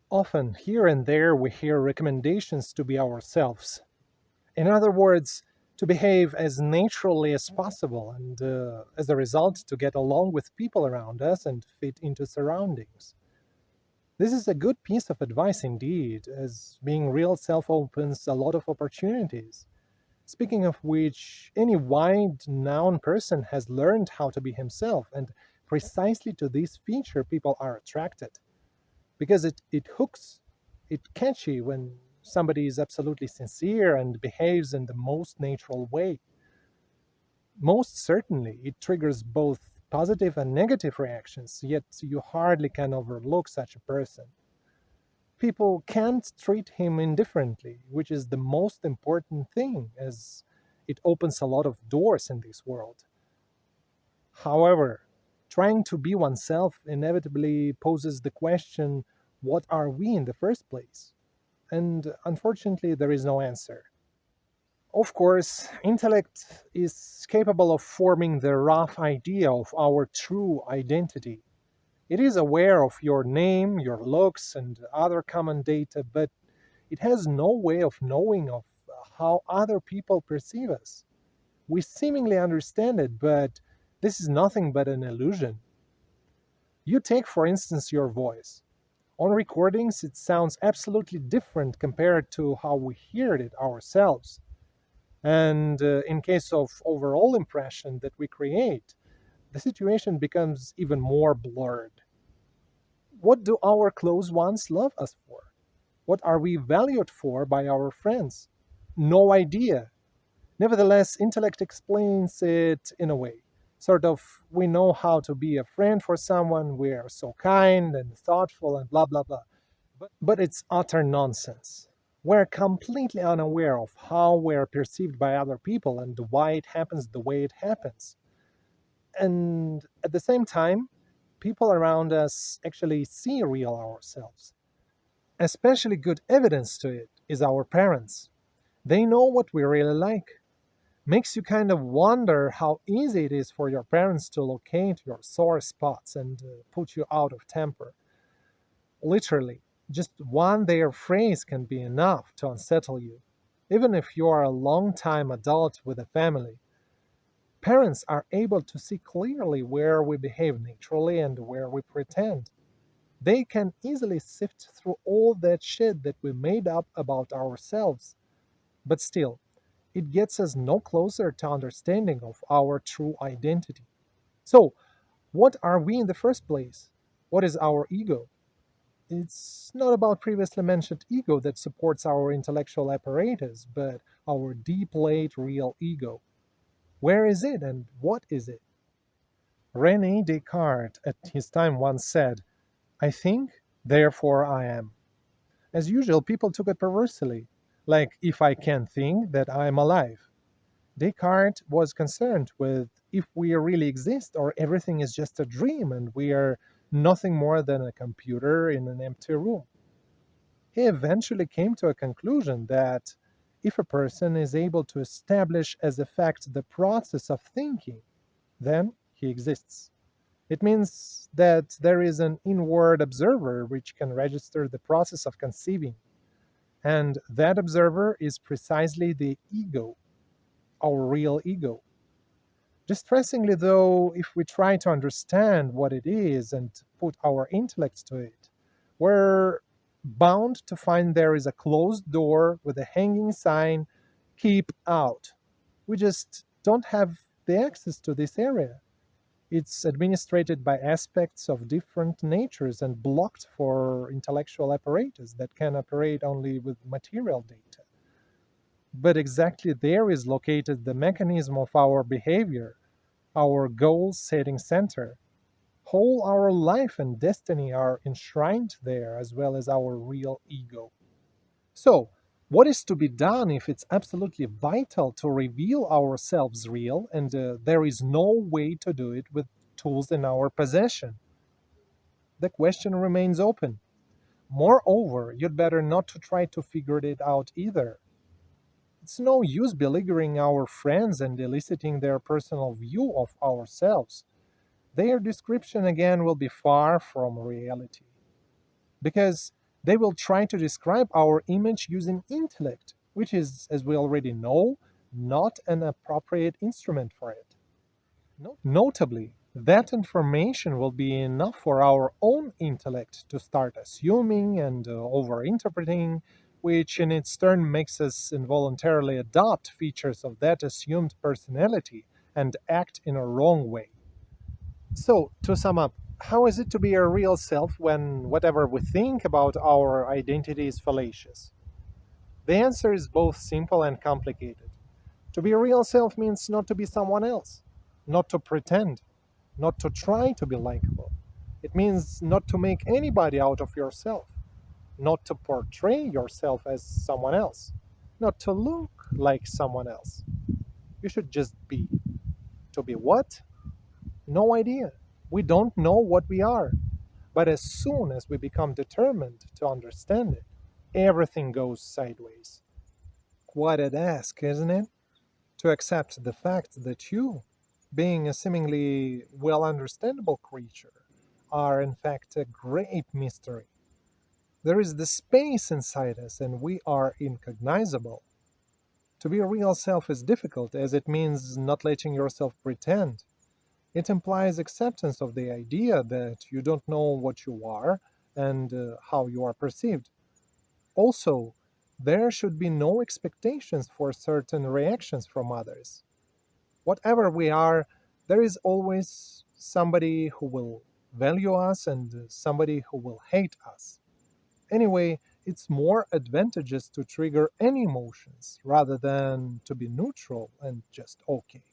Often, here and there, we hear recommendations to be ourselves. In other words, to behave as naturally as possible and, as a result, to get along with people around us and fit into surroundings. This is a good piece of advice indeed, as being real self opens a lot of opportunities. Speaking of which, any wide noun person has learned how to be himself, and precisely to this feature, people are attracted because it hooks, it's catchy when somebody is absolutely sincere and behaves in the most natural way. Most certainly, it triggers both positive and negative reactions, yet you hardly can overlook such a person. People can't treat him indifferently, which is the most important thing, as it opens a lot of doors in this world. However, trying to be oneself inevitably poses the question, what are we in the first place? And unfortunately, there is no answer. Of course, intellect is capable of forming the rough idea of our true identity. It is aware of your name, your looks, and other common data, but it has no way of knowing of how other people perceive us. We seemingly understand it, but this is nothing but an illusion. You take, for instance, your voice. On recordings, it sounds absolutely different compared to how we hear it ourselves. And in case of overall impression that we create, the situation becomes even more blurred. What do our close ones love us for? What are we valued for by our friends? No idea. Nevertheless, intellect explains it in a way. Sort of, we know how to be a friend for someone, we are so kind and thoughtful and blah blah blah. But it's utter nonsense. We're completely unaware of how we're perceived by other people and why it happens the way it happens. And at the same time, people around us actually see real ourselves. Especially good evidence to it is our parents. They know what we really like. Makes you kind of wonder how easy it is for your parents to locate your sore spots and put you out of temper. Literally, just one their phrase can be enough to unsettle you. Even if you are a long time adult with a family, parents are able to see clearly where we behave naturally and where we pretend. They can easily sift through all that shit that we made up about ourselves. But still, it gets us no closer to understanding of our true identity. So, what are we in the first place? What is our ego? It's not about previously mentioned ego that supports our intellectual apparatus, but our deep laid real ego. Where is it and what is it? Rene Descartes at his time once said, I think, therefore I am. As usual, people took it perversely, like if I can't think, that I am alive. Descartes was concerned with if we really exist or everything is just a dream and we are nothing more than a computer in an empty room. He eventually came to a conclusion that if a person is able to establish as a fact the process of thinking, then he exists. It means that there is an inward observer which can register the process of conceiving, and that observer is precisely the ego, our real ego. Distressingly, though, if we try to understand what it is and put our intellect to it, we're bound to find there is a closed door with a hanging sign, keep out. We just don't have the access to this area. It's administrated by aspects of different natures and blocked for intellectual apparatus that can operate only with material data. But exactly there is located the mechanism of our behavior, our goal setting center. Whole our life and destiny are enshrined there, as well as our real ego. So, what is to be done if it's absolutely vital to reveal ourselves real and there is no way to do it with tools in our possession? The question remains open. Moreover, you'd better not to try to figure it out either. It's no use beleaguering our friends and eliciting their personal view of ourselves. Their description again will be far from reality. Because They will try to describe our image using intellect, which is, as we already know, not an appropriate instrument for it. Notably, that information will be enough for our own intellect to start assuming and overinterpreting, which in its turn makes us involuntarily adopt features of that assumed personality and act in a wrong way. So, to sum up, how is it to be a real self when whatever we think about our identity is fallacious? The answer is both simple and complicated. To be a real self means not to be someone else, not to pretend, not to try to be likable. It means not to make anybody out of yourself, not to portray yourself as someone else, not to look like someone else. You should just be. To be what? No idea. We don't know what we are. But as soon as we become determined to understand it, everything goes sideways. Quite a task, isn't it? To accept the fact that you, being a seemingly well understandable creature, are in fact a great mystery. There is the space inside us and we are incognizable. To be a real self is difficult as it means not letting yourself pretend. It implies acceptance of the idea that you don't know what you are and how you are perceived. Also, there should be no expectations for certain reactions from others. Whatever we are, there is always somebody who will value us and somebody who will hate us. Anyway, it's more advantageous to trigger any emotions rather than to be neutral and just okay.